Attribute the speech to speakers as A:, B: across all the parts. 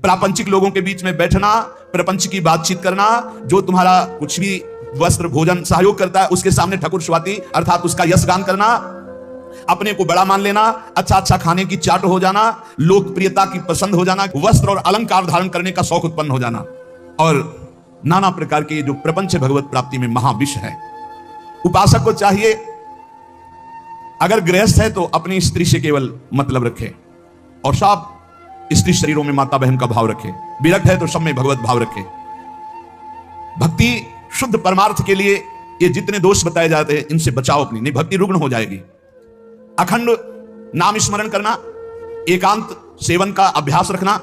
A: प्रापंचिक लोगों के बीच में बैठना, प्रपंच की बातचीत करना, जो तुम्हारा कुछ भी वस्त्र भोजन सहयोग करता है उसके सामने ठकुर स्वाति अर्थात उसका यशगान करना, अपने को बड़ा मान लेना, अच्छा अच्छा खाने की चाट हो जाना, लोकप्रियता की पसंद हो जाना, वस्त्र और अलंकार धारण करने का शौक उत्पन्न हो जाना, और नाना प्रकार के जो प्रपंच भगवत प्राप्ति में महाविष है। उपासक को चाहिए अगर गृहस्थ है तो अपनी स्त्री से केवल मतलब रखे और सब स्त्री शरीरों में माता बहन का भाव रखे, विरक्त है तो सब में भगवत भाव रखे। भक्ति शुद्ध परमार्थ के लिए ये जितने दोष बताए जाते हैं इनसे बचाओ अपनी, नहीं भक्ति रुग्ण हो जाएगी। अखंड नाम स्मरण करना, एकांत सेवन का अभ्यास रखना,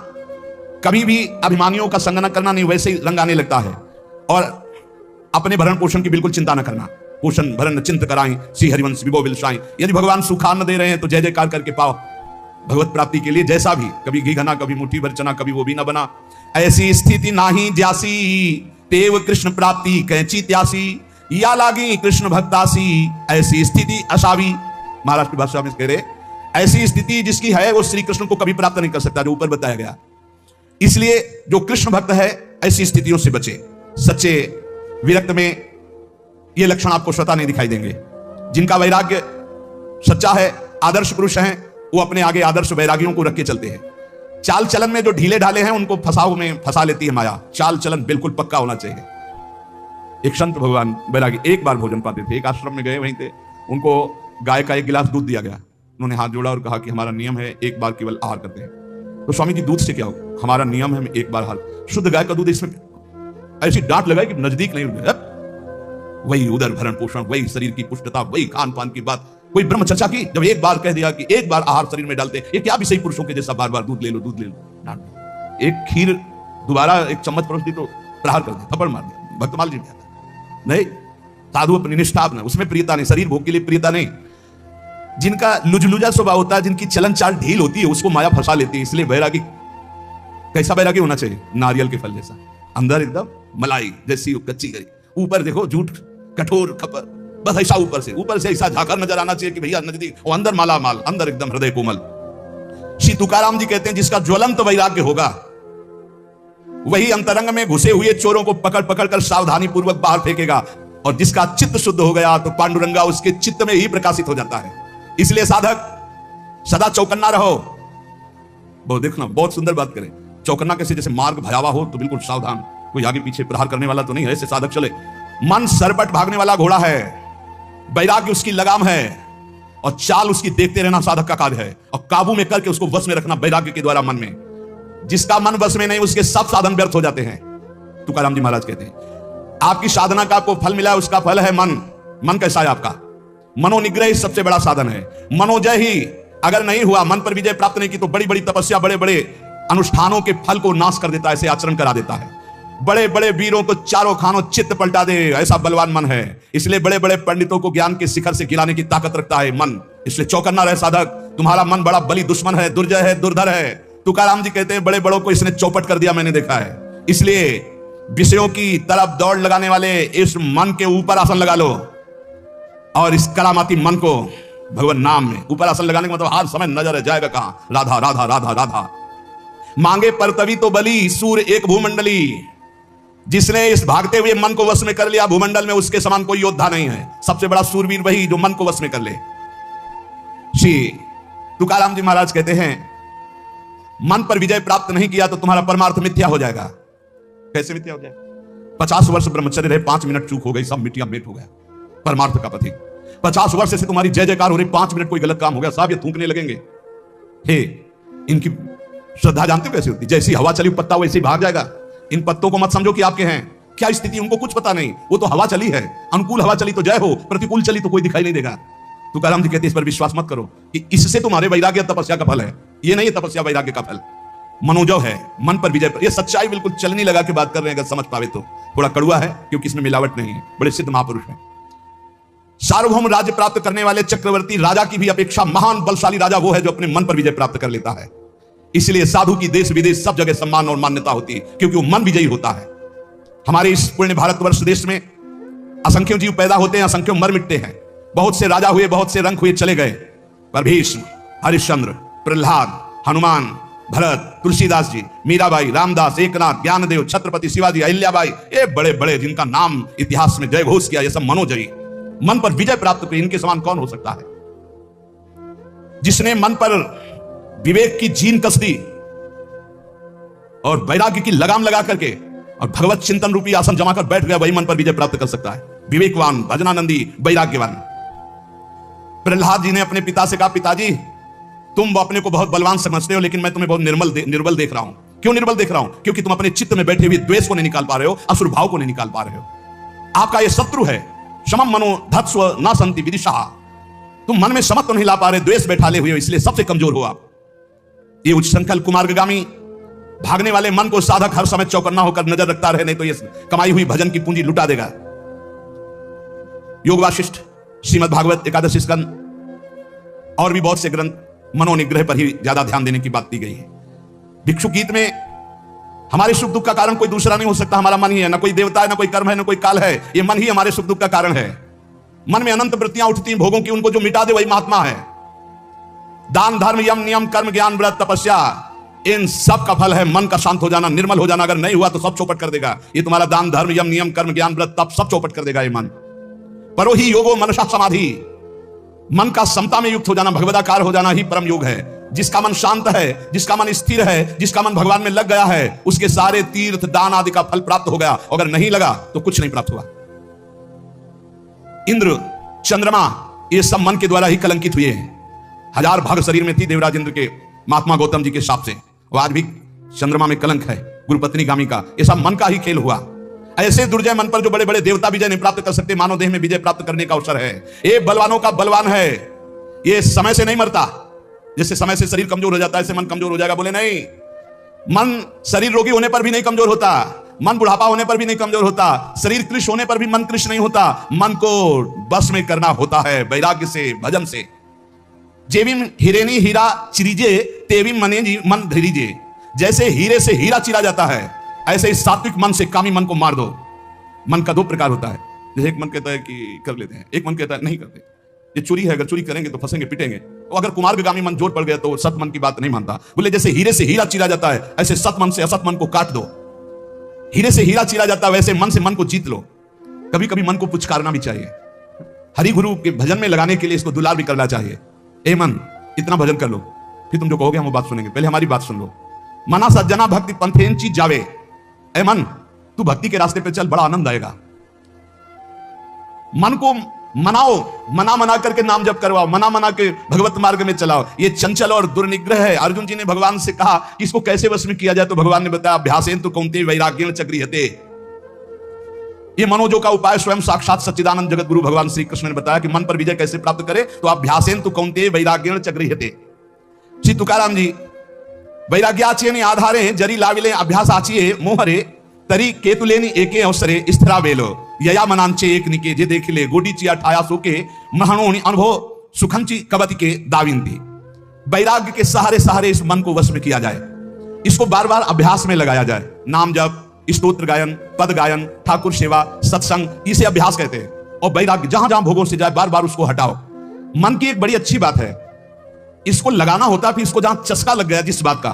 A: कभी भी अभिमानियों का संग न करना, नहीं वैसे ही रंग आने लगता है, और अपने भरण पोषण की बिल्कुल चिंता न करना। पोषण भरण चिंत कराएं श्री हरिवंश विभो बिलसाएं। यदि भगवान सुखान दे रहे हैं तो जय जयकार करके पाओ भगवत प्राप्ति के लिए, जैसा भी, कभी घी घना, कभी मुट्ठी भर चना, कभी वो भी न बना। ऐसी स्थिति नाही ज्यासी देव कृष्ण प्राप्ति कैची त्यासी, या लागी कृष्ण भक्तासी ऐसी स्थिति असावी। महाराष्ट्र की भाषा में कह रहे ऐसी स्थिति जिसकी है वो श्री कृष्ण को कभी प्राप्त नहीं कर सकता, जो ऊपर बताया गया। इसलिए जो कृष्ण भक्त है ऐसी स्थितियों से बचे। सच्चे विरक्त में ये लक्षण आपको स्वतः नहीं दिखाई देंगे। जिनका वैराग्य सच्चा है, आदर्श पुरुष हैं, वो अपने आगे आदर्श वैरागियों को रख के चलते हैं। चाल चलन में जो ढीले ढाले हैं उनको फसाओ में फंसा लेती है माया। चाल चलन बिल्कुल पक्का होना चाहिए। एक संत भगवान वैरागी एक बार भोजन पाते थे, एक आश्रम में गए, वहीं थे, उनको गाय का एक गिलास दूध दिया गया। उन्होंने हाथ जोड़ा और कहा कि हमारा नियम है एक बार केवल आहार करते हैं। तो स्वामी जी दूध से क्या हो, हमारा नियम है एक बार आहार। शुद्ध गाय का दूध, इसमें ऐसी डांट लगाई कि नजदीक नहीं। वही उदर भरण पोषण, वही शरीर की पुष्टता, वही खान पान की बात, कोई ब्रह्म चर्चा की। जब एक बार कह दिया कि एक बार आहार शरीर में डालते, ये क्या विषय पुरुषों के जैसा बार बार दूध ले लो दूध ले लो, डांट दो। एक खीर दोबारा एक चम्मच परोस दी तो प्रहार कर दिया, थप्पड़ मार दिया। भक्तमाल जी नहीं, साधु अपनी निष्ठा अपना, उसमें प्रियता नहीं, शरीर भोग के लिए प्रियता नहीं। जिनका लुजलुजा स्वभाव होता है, जिनकी चलन चाल ढील होती है, उसको माया फंसा लेती है। इसलिए वैरागी कैसा वैरागी होना चाहिए, नारियल के फल जैसा, अंदर एकदम मलाई जैसी कच्ची गई, ऊपर देखो झूठ कठोर खपर, बस ऐसा ऊपर से ऐसा झाकर नजर आना चाहिए कि भैया नजदीक, और अंदर माला माल, अंदर एकदम हृदय कोमल। श्री तुकाराम जी कहते हैं जिसका ज्वलंत वैराग्य होगा वही अंतरंग में घुसे हुए चोरों को पकड़ पकड़ कर सावधानी पूर्वक बाहर फेंकेगा, और जिसका चित्त शुद्ध हो गया तो पांडुरंगा उसके चित्त में ही प्रकाशित हो जाता है। इसलिए साधक सदा चौकन्ना रहो। बहुत देखना, बहुत सुंदर बात करें, चौकन्ना कैसे, जैसे मार्ग भयावह हो तो बिल्कुल सावधान, कोई आगे पीछे प्रहार करने वाला तो नहीं है, ऐसे साधक चले। मन सरपट भागने वाला घोड़ा है, वैराग्य उसकी लगाम है, और चाल उसकी देखते रहना साधक का कार्य है, और काबू में करके उसको वश में रखना वैराग्य के द्वारा मन में। जिसका मन वश में नहीं उसके सब साधन व्यर्थ हो जाते हैं। तुकाराम जी महाराज कहते हैं आपकी साधना का आपको फल मिला है, उसका फल है मन। मन कैसा है आपका, मनोनिग्रह सबसे बड़ा साधन है। मनोजय ही अगर नहीं हुआ, मन पर विजय प्राप्त नहीं की, तो बड़ी बड़ी तपस्या, बड़े बड़े अनुष्ठानों के फल को नाश कर देता है, ऐसे आचरण करा देता है। बड़े बड़े वीरों को चारों खानों चित्त पलटा दे, ऐसा बलवान मन है। इसलिए बड़े बड़े पंडितों को ज्ञान के शिखर से गिराने की ताकत रखता है मन। इसलिए चौकन्ना रहे साधक, तुम्हारा मन बड़ा बली दुश्मन है, दुर्जय है, दुर्धर है। तुकाराम जी कहते हैं बड़े बड़ों को इसने चौपट कर दिया, मैंने देखा है। इसलिए विषयों की तरफ दौड़ लगाने वाले इस मन के ऊपर आसन लगा लो, और इस करामाती मन को भगवान नाम में ऊपर आसन लगाने का मतलब हर समय नजर जाएगा कहां, राधा राधा राधा राधा। मांगे पर तभी तो बली सूर एक भूमंडली। जिसने इस भागते हुए मन को वश में कर लिया, भूमंडल में उसके समान कोई योद्धा नहीं है। सबसे बड़ा सूरवीर वही जो मन को वश में कर ले। श्री तुकाराम जी महाराज कहते हैं मन पर विजय प्राप्त नहीं किया तो तुम्हारा परमार्थ मिथ्या हो जाएगा। कैसे मिथ्या हो जाएगा? 50 वर्ष ब्रह्मचर्य रहे, 5 मिनट चूक हो गई, सब मिट्टियां मेट हो गया परमार्थ का पति। 50 वर्ष से तुम्हारी जय जयकार हो रही, 5 मिनट कोई गलत काम हो गया, साहब ये थूकने लगेंगे। हे, इनकी श्रद्धा जानते हो कैसी होती? जैसी हवा चली पत्ता वैसे ही भाग जाएगा। इन पत्तों को मत समझो कि आपके हैं, क्या स्थिति उनको कुछ पता नहीं, वो तो हवा चली है। अनुकूल हवा चली तो जय हो, प्रतिकूल चली तो कोई दिखाई नहीं देगा। तुकाराम जी कहते हैं इस पर विश्वास मत करो कि इससे तुम्हारे वैराग्य तपस्या का फल है। ये नहीं है तपस्या वैराग्य का फल, मनोजव है, मन पर विजय। ये सच्चाई बिल्कुल चलनी लगा के बात कर रहे हैं, अगर समझ पावे तो। थोड़ा कड़वा है क्योंकि इसमें मिलावट नहीं है, बड़े सिद्ध महापुरुष हैं। सार्वभौम राज्य प्राप्त करने वाले चक्रवर्ती राजा की भी अपेक्षा महान बलशाली राजा वो है जो अपने मन पर विजय प्राप्त कर लेता है। इसलिए साधु की देश विदेश सब जगह सम्मान और मान्यता होती है, क्योंकि वो मन विजयी होता है। हमारे इस पुण्य भारतवर्ष देश में असंख्यों जीव पैदा होते हैं, असंख्यों मर मिटते हैं। बहुत से राजा हुए, बहुत से रंग हुए, चले गए, पर भीष्म, हरिश्चंद्र, प्रहलाद, हनुमान, भरत, तुलसीदास जी, मीराबाई, रामदास, एकनाथ, ज्ञानदेव, छत्रपति शिवाजी, अहिल्याबाई, ये बड़े बड़े जिनका नाम इतिहास में जय घोष किया, ये सब मनोजयी, मन पर विजय प्राप्त की, इनके समान कौन हो सकता है? जिसने मन पर विवेक की जीन कस दी और वैराग्य की लगाम लगा करके और भगवत चिंतन रूपी आसन जमा कर बैठ गया, वही मन पर विजय प्राप्त कर सकता है। विवेकवान, भजनानंदी, वैराग्यवान। प्रहलाद जी ने अपने पिता से कहा, पिताजी तुम अपने को बहुत बलवान समझते हो, लेकिन मैं तुम्हें बहुत निर्बल देख रहा हूं। क्यों निर्बल देख रहा हूं? क्योंकि तुम अपने चित्त में बैठे हुए द्वेष को नहीं निकाल पा रहे हो, असुर भाव को नहीं निकाल पा रहे हो। आपका यह शत्रु है। समम मनो धत्स्व न संति विदिशा। तुम मन में समत्व नहीं ला पा रहे, द्वेष बैठाले हुए हो, इसलिए सबसे कमजोर हो आप। ये उच्च संकल्प कुमार्गामी भागने वाले मन को साधक हर समय चौकन्ना होकर नजर रखता रहे, नहीं तो ये कमाई हुई भजन की पूंजी लुटा देगा। योग वाशिष्ठ, श्रीमद् भागवत, एकादश स्कंद और भी बहुत से ग्रंथ मनोनिग्रह पर ही ज्यादा ध्यान देने की बात की गई है। भिक्षु गीत में हमारे सुख दुख का कारण कोई दूसरा नहीं हो सकता, हमारा मन ही है। ना कोई देवता है, ना कोई कर्म है, ना कोई काल है, ये मन ही हमारे सुख दुख का कारण है। मन में अनंत वृत्तियां उठती हैं भोगों की, उनको जो मिटा दे वही महात्मा है। दान, धर्म, यम, नियम, कर्म, ज्ञान, व्रत, तपस्या, इन सब का फल है मन का शांत हो जाना, निर्मल हो जाना। अगर नहीं हुआ तो सब चौपट कर देगा ये तुम्हारा दान, धर्म, यम, नियम, कर्म, ज्ञान, व्रत, तप, सब चौपट कर देगा ये मन। परो ही योगो मनसा समाधि, मन का समता में युक्त हो जाना, भगवदाकार हो जाना ही परम योग है। जिसका मन शांत है, जिसका मन स्थिर है, जिसका मन भगवान में लग गया है, उसके सारे तीर्थ दान आदि का फल प्राप्त हो गया। अगर नहीं लगा तो कुछ नहीं प्राप्त हुआ। इंद्र, चंद्रमा, ये सब मन के द्वारा ही कलंकित हुए हैं। 1000 भाग शरीर में थी देवराज इंद्र के, महात्मा गौतम जी के शाप से। वो आज भी चंद्रमा में कलंक है, गुरुपत्नी गामी का। ये सब मन का ही खेल हुआ। ऐसे दुर्जय मन पर जो बड़े बड़े देवता विजय नहीं प्राप्त कर सकते, मानव देह में विजय प्राप्त करने का अवसर है। ये बलवानों का बलवान है, ये समय से नहीं मरता। जैसे समय से शरीर कमजोर हो जाता है, ऐसे मन कमजोर हो जाएगा। बोले नहीं, मन शरीर रोगी होने पर भी नहीं कमजोर होता, मन बुढ़ापा होने पर भी नहीं कमजोर होता, शरीर कृश होने पर भी मन कृश नहीं होता। मन को बस में करना होता है वैराग्य से, भजन से। जेविम हिरेनी हीरा चिरीजे, तेविम मने मन धीरीजे। जैसे हीरे से हीरा चिरा जाता है, ऐसे इस सात्विक मन से कामी मन को मार दो। मन का 2 प्रकार होता है। जैसे एक मन कहता है कि कर लेते हैं, एक मन कहता है नहीं करते, ये चोरी है, अगर चोरी करेंगे तो फंसेंगे, पिटेंगे। तो अगर कुमार्गामी मन जोर पड़ गया तो सत मन की बात नहीं मानता। बोले जैसे हीरे से हीरा चिरा जाता है, ऐसे सत मन से असत मन को काट दो। हीरे से हीरा चिरा जाता है, वैसे मन से मन को जीत लो। कभी कभी मन को पुचकारना भी चाहिए, हरि गुरु के भजन में लगाने के लिए इसको दुलार भी करना चाहिए। ए मन, इतना भजन कर लो, फिर तुम जो कहोगे हम वो बात सुनेंगे, पहले हमारी बात सुन लो। मना सज्जना भक्ति पंथेन चीज जावे। ए मन, तू भक्ति के रास्ते पे चल, बड़ा आनंद आएगा। मन को मनाओ, मना करके नाम जप करवाओ, मना के भगवत मार्ग में चलाओ। ये चंचल और दुर्निग्रह है। अर्जुन जी ने भगवान से कहा कि इसको कैसे वश में किया जाए, तो भगवान ने बताया अभ्यासेन तो कौन्तेय वैराग्येण च गृह्यते। ये मनोजो का उपाय स्वयं साक्षात सच्चिदानंद जगत गुरु भगवान श्री कृष्ण ने बताया कि मन पर विजय कैसे प्राप्त करे, तो अभ्यासेन तो कौन्तेय वैराग्येण च गृह्यते। श्री तुकाराम जी, वैराग्याचे आधारे जरी लाविले अभ्यास आचिए मोहरे, तरी केतुलेनी एके अवसरे स्थिरा वेलो, यया मनांचे एक निके जे देखिले, गोडी चिया ठाया सोके, महणोनि अनुभव सुखंची कवति के दाविंदी। वैराग्य के सहारे सहारे इस मन को वश में किया जाए, इसको बार बार अभ्यास में लगाया जाए। नाम जप, स्तोत्र गायन, पद गायन, ठाकुर सेवा, सत्संग, इसे अभ्यास कहते हैं। और वैराग्य जहां जहां भोगों से जाए बार बार उसको हटाओ। मन की एक बड़ी अच्छी बात है, इसको लगाना होता है, फिर इसको जहां चस्का लग गया जिस बात का,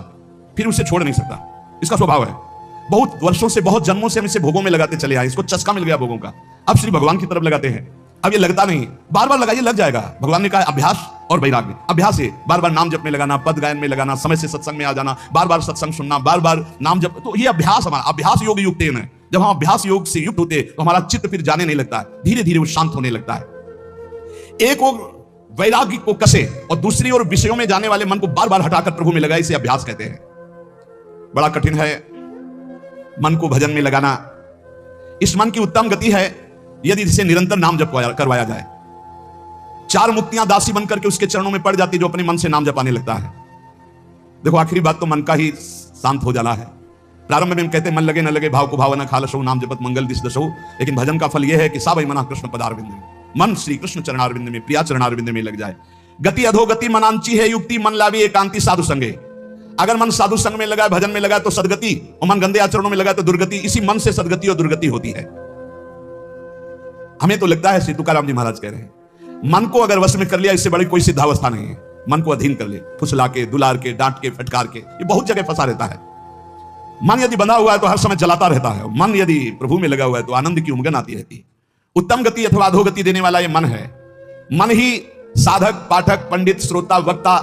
A: फिर उसे छोड़ नहीं सकता। इसका स्वभाव है। बहुत वर्षों से, बहुत जन्मों से हम इसे भोगों में लगाते चले आए, इसको चस्का मिल गया भोगों का। अब श्री भगवान की तरफ लगाते हैं। अब ये लगता नहीं, बार बार लगाइए, लग जाएगा। भगवान ने कहा अभ्यास और वैराग्य। अभ्यास है बार बार नाम जप में लगाना, पद गायन में लगाना, समय से सत्संग में आ जाना, बार बार सत्संग सुनना, बार बार नाम जप। तो ये अभ्यास, हमारा अभ्यास योग युक्त है। जब हम अभ्यास योग से युक्त होते तो हमारा चित्त फिर जाने नहीं लगता है, धीरे धीरे वो शांत होने लगता है। एक ओर वैराग्य को कसे और दूसरी ओर विषयों में जाने वाले मन को बार बार हटाकर प्रभु में लगाए, इसे अभ्यास कहते हैं। बड़ा कठिन है मन को भजन में लगाना। इस मन की उत्तम गति है यदि इसे निरंतर नाम जप करवाया जाए। 4 मुक्तियां दासी बनकर के उसके चरणों में पड़ जाती जो अपने मन से नाम जपाने लगता है। देखो आखिरी बात तो मन का ही शांत हो जाना है। प्रारंभ में हम कहते मन लगे न लगे भाव को भावना खालसो, नाम जपत मंगल दिस दशो। लेकिन भजन का फल यह है कि सावई मना कृष्ण पदारविंद में, मन श्री कृष्ण चरणारविंद में, प्रिया चरणारविंद में लग जाए। गति अधोगति मनांची है युक्ति, मन लावी एकांति साधु संगे। अगर मन साधु संग में लगा, भजन में लगा तो सदगति, और मन गंदे आचरणों में लगा तो दुर्गति। इसी मन से सदगति और दुर्गति होती है। हमें तो लगता है, श्री तुकाराम जी महाराज कह रहे हैं, मन को अगर वश में कर लिया इससे बड़ी कोई सिद्धावस्था नहीं है। मन को अधीन कर ले, फुसला के, दुलार के, डांट के, फटकार के। ये बहुत जगह फंसा रहता है। मन यदि बंधा हुआ है तो हर समय जलाता रहता है। मन यदि प्रभु में लगा हुआ है तो आनंद की उमंगन आती रहती है। उत्तम गति अथवा अधोगति देने वाला ये मन है। मन ही साधक, पाठक, पंडित, श्रोता, वक्ता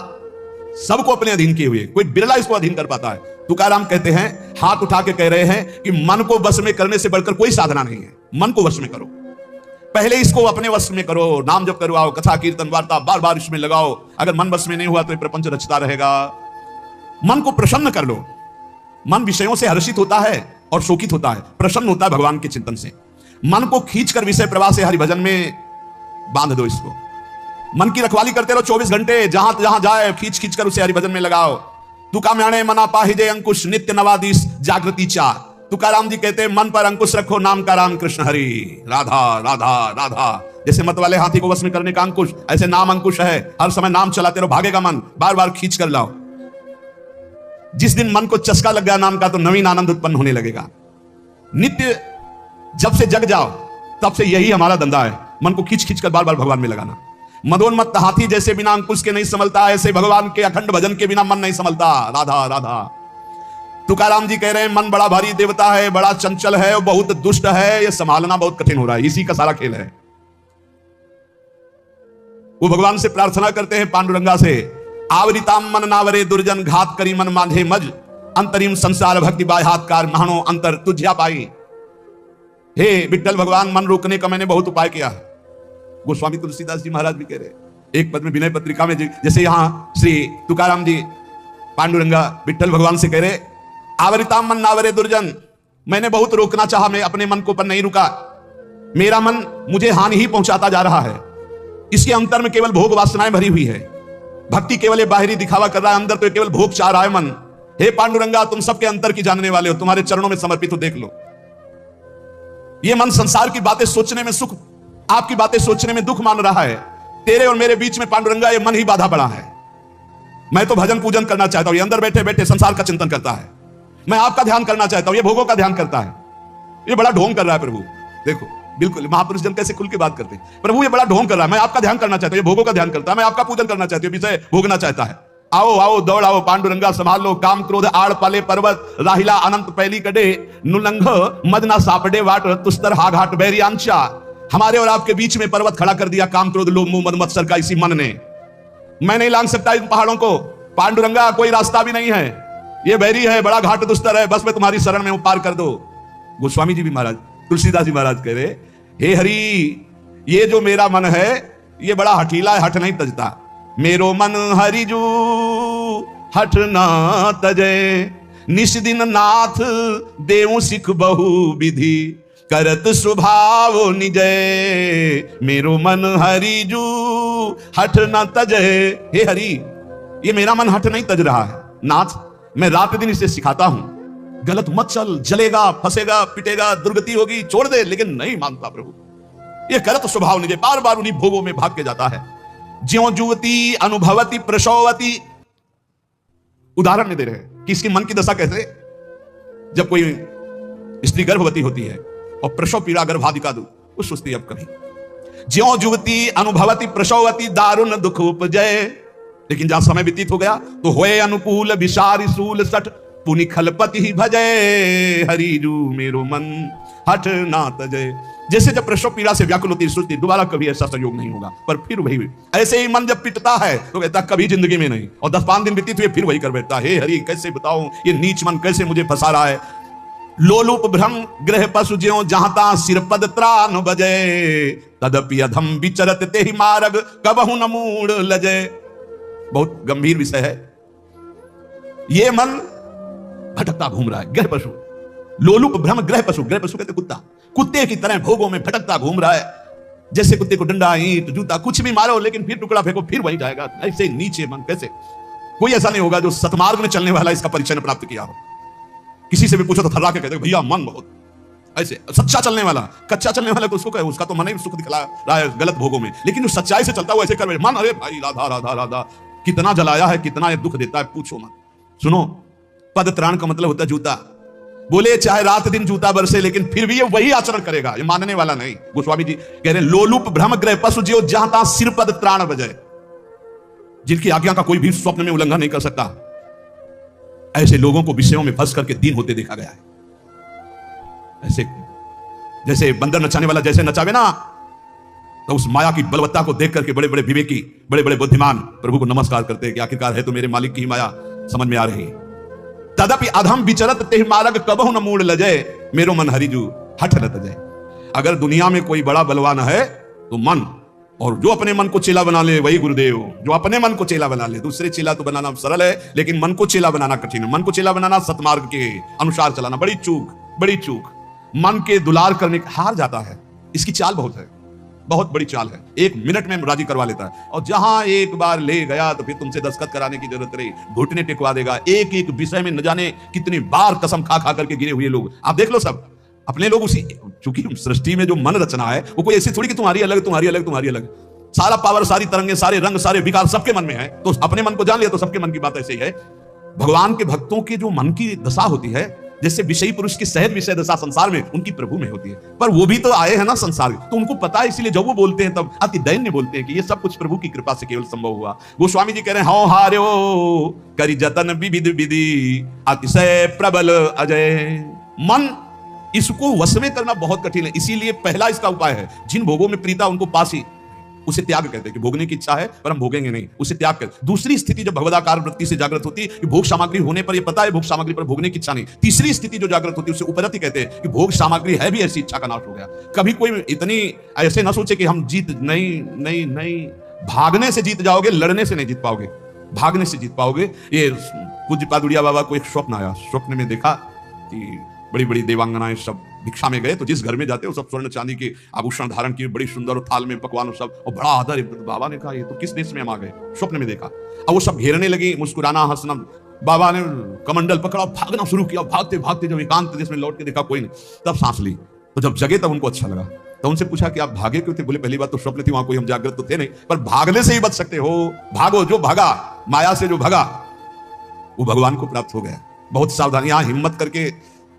A: सबको अपने अधीन किए हुए, कोई बिरला इसको अधीन कर पाता है। तुकाराम कहते हैं, हाथ उठा के कह रहे हैं कि मन को वश में करने से बढ़कर कोई साधना नहीं है। मन को वश में करो, पहले इसको अपने वश में करो। नाम जप करवाओ, कथा कीर्तन वार्ता बार बार इसमें लगाओ। अगर मन वश में नहीं हुआ तो प्रपंच रचता रहेगा। मन को प्रसन्न कर लो। मन विषयों से हर्षित होता है और शोकित होता है, प्रसन्न होता है भगवान के चिंतन से। मन को खींचकर विषय प्रवाह से हरिभजन में बांध दो। इसको मन की रखवाली करते रहो 24 घंटे, जहां जहां जाए खींच खींच कर उसे हरिभजन में लगाओ। तुका म्याणे मना पाहिजे अंकुश, नित्य नवादिश जागृति चार। तुकाराम जी कहते हैं, मन पर अंकुश रखो, नाम का राम कृष्ण हरि, राधा राधा राधा। जैसे मत वाले हाथी को वश में करने का अंकुश, ऐसे नाम अंकुश है। हर समय नाम चलाते रहो, भागेगा मन, बार बार खींच कर लाओ। जिस दिन मन को चस्का लग गया नाम का तो नवीन आनंद उत्पन्न होने लगेगा। नित्य जब से जग जाओ तब से यही हमारा धंधा है, मन को खींच खींच कर बार बार भगवान में लगाना। मदोन्मत्त हाथी जैसे बिना अंकुश के नहीं संभलता, ऐसे भगवान के अखंड भजन के बिना मन नहीं संभलता। राधा राधा। तुकाराम जी कह रहे हैं, मन बड़ा भारी देवता है, बड़ा चंचल है और बहुत दुष्ट है, यह संभालना बहुत कठिन हो रहा है। इसी का सारा खेल है। वो भगवान से प्रार्थना करते हैं पांडुरंगा से, आवरिताम मन नावरे दुर्जन, घात करी मन मांधे मज, अंतरिम संसार भक्ति बाह्यात्कार महानो अंतर तुझ्या पाई। हे विठ्ठल भगवान, मन रोकने का मैंने बहुत उपाय किया है। गोस्वामी तुलसीदास जी महाराज भी कह रहे एक पद में विनय पत्रिका में, जैसे यहां श्री तुकाराम जी पांडुरंगा विठ्ठल भगवान से कह रहे, आवरिताम मन नावरे दुर्जन, मैंने बहुत रोकना चाहा, मैं अपने मन को पर नहीं रुका। मेरा मन मुझे हानि ही पहुंचाता जा रहा है। इसके अंतर में केवल भोग वासनाएं भरी हुई है। भक्ति केवल बाहरी दिखावा कर रहा है, अंदर तो केवल भोग चाह रहा है मन। हे पांडुरंगा, तुम सबके अंतर की जानने वाले हो, तुम्हारे चरणों में समर्पित हो, देख लो। ये मन संसार की बातें सोचने में सुख, आपकी बातें सोचने में दुख मान रहा है। तेरे और मेरे बीच में पांडुरंगा ये मन ही बाधा पड़ा है। मैं तो भजन पूजन करना चाहता हूं, ये अंदर बैठे बैठे संसार का चिंतन करता है। मैं आपका ध्यान करना चाहता हूं, ये भोगों का ध्यान करता है। ये बड़ा ढोंग कर रहा है प्रभु। देखो, बिल्कुल महापुरुष जन कैसे खुल के बात करते हैं। प्रभु ये बड़ा ढोंग कर रहा है, मैं आपका ध्यान करना चाहता हूं, ये भोगों का ध्यान करता है। मैं आपका पूजन करना चाहती हूं, विषय भोगना चाहता है। आओ आओ दौड़ आओ पांडुरंगा, संभाल लो काम क्रोध आड़ पाले पर्वत, राहिला अनंत पैली कड़े, नुलंघ मदना सापड़े वाट, तुस्तर हा घाट बैरी आंचा। हमारे और आपके बीच में पर्वत खड़ा कर दिया काम क्रोध लोभ मोह मद मत्सर का इसी मन ने। मैं नहीं लांघ सकता इन पहाड़ों को पांडुरंगा, कोई रास्ता भी नहीं है, ये बैरी है, बड़ा घाट दुस्तर है, बस मैं तुम्हारी शरण में हूं, पार कर दो। गोस्वामी जी भी महाराज, तुलसीदास जी महाराज कह रहे, हे हरि, ये जो मेरा मन है ये बड़ा हठीला है, हठ नहीं तजता। मेरो मन हरिजू हठ ना तजे, निश दिन नाथ देव सिख बहु विधि, करत स्वभाव निजय। मेरो मन हरिजू हठ न तजे। हे हरि, ये मेरा मन हठ नहीं तज रहा है। नाथ, मैं रात दिन इसे सिखाता हूं, गलत मत चल, जलेगा, फंसेगा, पिटेगा, दुर्गति होगी, छोड़ दे, लेकिन नहीं मानता प्रभु। ये करत स्वभाव निजय, बार बार उन्हीं भोगों में भाग के जाता है। ज्यों जुवती अनुभवती प्रसवती। उदाहरण नहीं दे रहे कि इसके मन की दशा कैसे, जब कोई स्त्री गर्भवती होती है और प्रसव पीड़ा गर्भाधिका दो, वो सोचती है अब कभी। ज्यों जुवती अनुभवती प्रसवती, दारुण दुख उपजय। लेकिन जहां समय व्यतीत हो गया तो होए अनुकूल विशारी सूल सठ, पुनि खलपति ही भजय। हरिजू मेरो मन हठ ना तजय। जैसे जब प्रसव पीड़ा से व्याकुल होती सोचती दोबारा कभी ऐसा संयोग नहीं होगा, पर फिर वही। ऐसे ही मन जब पिटता है तो कहता कभी जिंदगी में नहीं, और 10-5 दिन व्यतीत हुए फिर वही कर बैठता है। हे हरि, कैसे बताऊं ये नीच मन कैसे मुझे फंसा रहा है। लोलुप भ्रम ग्रह पशु ज्यों जहां सिरपद त्राण बजय, तदपि अधम विचरत तेहि मार्ग कबहु न मूढ़ लजय। बहुत गंभीर विषय है। ये मन भटकता घूम रहा है, ग्रह पशु। लोलुप भ्रम ग्रह पशु, ग्रह पशु कहते कुत्ता, कुत्ते की तरह भोगों में भटकता घूम रहा है। जैसे कुत्ते को डंडा, ईंट, जूता कुछ भी मारो लेकिन फिर टुकड़ा फेंको फिर वहीं जाएगा। ऐसे नीचे मन कैसे? कोई ऐसा नहीं होगा जो सतमार्ग में चलने वाला इसका परिचय प्राप्त किया हो। किसी से भी पूछो तो थर्रा के कहते भैया मन बहुत ऐसे। सच्चा चलने वाला, कच्चा चलने वाला तो उसको कहे, उसका तो मन ही सुख दिखला रहा है गलत भोगों में, लेकिन जो सच्चाई से चलता हुआ ऐसे कर मन, अरे भाई राधा राधा राधा, कितना जलाया है, कितना दुख देता है, पूछो मत। सुनो, पद त्राण का मतलब होता है जूता। बोले चाहे रात दिन जूता बरसे लेकिन फिर भी ये वही आचरण करेगा, ये मानने वाला नहीं। गोस्वामी जी कह रहे लोलुप भ्रम ग्रह पशु ज्यों जहां सिर पद त्राण बजय। जिनकी आज्ञा का कोई भी स्वप्न में उल्लंघन नहीं कर सकता, ऐसे लोगों को विषयों में फंस करके दीन होते देखा गया है। ऐसे जैसे बंदर नचाने वाला जैसे नचावे ना, तो उस माया की बलवत्ता को देख करके बड़े बड़े विवेकी, बड़े बड़े बुद्धिमान प्रभु को नमस्कार करते हैं कि आखिरकार है तो मेरे मालिक की ही माया समझ में आ रही है। तदपि अधम विचरत तेह मार्ग कबहु न मूड लजय, मेरो मन हरिजू हठ न तजय। अगर दुनिया में कोई बड़ा बलवान है तो मन, और जो अपने मन को चेला बना ले वही गुरुदेव। जो अपने मन को चेला बना ले, दूसरे चेला तो बनाना सरल है, लेकिन मन को चेला बनाना कठिन है। मन को चेला बनाना, सतमार्ग के अनुसार चलाना बड़ी चूक, बड़ी चूक। मन के दुलार करने हार जाता है। इसकी चाल बहुत है, बहुत बड़ी चाल है। 1 मिनट में राजी करवा लेता है, और जहां एक बार ले गया तो फिर तुमसे दस्तखत कराने की जरूरत रही, घुटने टेकवा देगा। एक एक विषय में न जाने कितनी बार कसम खा खा करके गिरे हुए लोग आप देख लो। सब अपने लोग उसी, चूंकि सृष्टि में जो मन रचना है वो कोई ऐसी थोड़ी कि तुम्हारी अलग तुम्हारी अलग तुम्हारी अलग। सारा पावर, सारी तरंगे, सारे रंग, सारे विकार सबके मन में है। तो अपने मन को जान लिया तो सबके मन की बात ऐसे ही है। भगवान के भक्तों की जो मन की दशा होती है, जैसे विषयी पुरुष की सहज विषय दशा संसार में, उनकी प्रभु में होती है। पर वो भी तो आए हैं ना संसार, तो उनको पता है, इसलिए जब वो बोलते हैं तब अति दैन्य बोलते हैं कि ये सब कुछ प्रभु की कृपा से केवल संभव हुआ। गोस्वामी जी कह रहे हैं, हौ हार्यो करि जतन विविध विधि, अतिशय प्रबल अजय। मन, इसको वश में करना बहुत कठिन है। इसीलिए पहला इसका उपाय है, जिन भोगों में प्रीता उनको पास ही, उसे त्याग कहते हैं कि भोगने की इच्छा है पर हम भोगेंगे नहीं, उसे त्याग कर। दूसरी स्थिति जो भगवदाकार वृत्ति से जागृत होती है कि भोग सामग्री होने पर, ये पता है भोग सामग्री पर भोगने की इच्छा नहीं। तीसरी स्थिति जो जागृत होती है उसे उपरति कहते हैं कि भोग सामग्री है भी, ऐसी इच्छा का नाश हो गया। कभी कोई इतनी ऐसे ना सोचे कि हम जीत नहीं नहीं नहीं, भागने से जीत जाओगे, लड़ने से नहीं जीत पाओगे, भागने से जीत पाओगे। ये पूज्य पादुड़िया बाबा को एक स्वप्न आया, स्वप्न में देखा कि बड़ी बड़ी देवांगनाएं सब भिक्षा में गए, तो जिस घर में जाते हो सब स्वर्ण चांदी के आभूषण धारण किए, बड़ी सुंदर थाल में पकवान सब, और बड़ा आदर। बाबा ने कहा ये तो किस देश में हम आ गए, स्वप्न में देखा। अब वो सब घेरने लगी, मुस्कुराना, हंसना। बाबा ने कमंडल पकड़ा, भागना शुरू किया। भागते भागते जब एकांत देश में लौट के देखा कोई नहीं, तब सांस ली। तो जब जगे तब उनको अच्छा लगा। तो उनसे पूछा कि आप भागे क्यों थे? बोले पहली बात तो स्वप्न थी, वहां कोई हम जागृत तो थे नहीं, पर भागने से ही बच सकते हो। भागो, जो भागा माया से, जो भागा वो भगवान को प्राप्त हो गया। बहुत सावधानी, यहां हिम्मत करके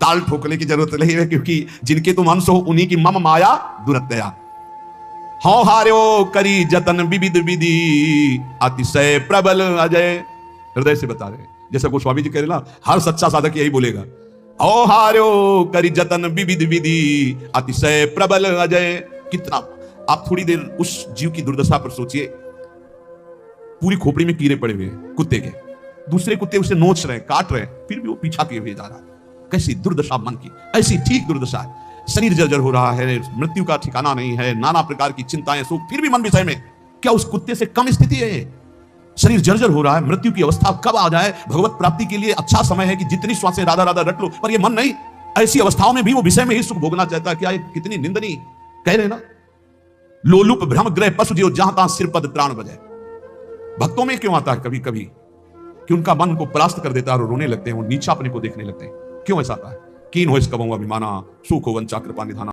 A: ताल ठोकने की जरूरत नहीं है, क्योंकि जिनके तुम अंश हो उन्हीं की मम माया दुरत्या। हौ हार्यो करी जतन विविध विधि, अतिशय प्रबल अजय। हृदय से बता रहे, जैसा गोस्वामी जी कह रहे ना, हर सच्चा साधक यही बोलेगा, हौ हार्यो करी जतन विविध विधि, अतिशय प्रबल अजय। कितना आप थोड़ी देर उस जीव की दुर्दशा पर सोचिए। पूरी खोपड़ी में कीड़े पड़े हुए हैं कुत्ते के, दूसरे कुत्ते उसे नोच रहे, काट रहे, फिर भी वो पीछा किए हुए जा रहा है। कैसी दुर्दशा मन की, ऐसी ठीक दुर्दशा है। शरीर जर्जर हो रहा है, मृत्यु का ठिकाना नहीं है, नाना प्रकार की चिंताएं, सुख, फिर भी मन विषय में। क्या उस कुत्ते से कम स्थिति है ये? शरीर जर्जर हो रहा है, मृत्यु की अवस्था कब आ जाए, भगवत प्राप्ति के लिए अच्छा समय है कि जितनी श्वासें राधा राधा रट लो, पर ये मन नहीं। ऐसी अवस्थाओं में भी वो विषय में ही सुख भोगना चाहता है। क्या ये कितनी निंदनीय, कह रहे ना, लोलुप भ्रम ग्रह पशु जो जहां तहां सिर पद प्राण बजाए। भक्तों में क्यों आता है कभी कभी कि उनका मन को परास्त कर देता है और रोने लगते हैं, वो नीचा अपने को देखने लगते हैं। क्यों ऐसा आता है? कीन हो इस कबहु अभिमाना, सुख हो वंचा कृपा निधाना।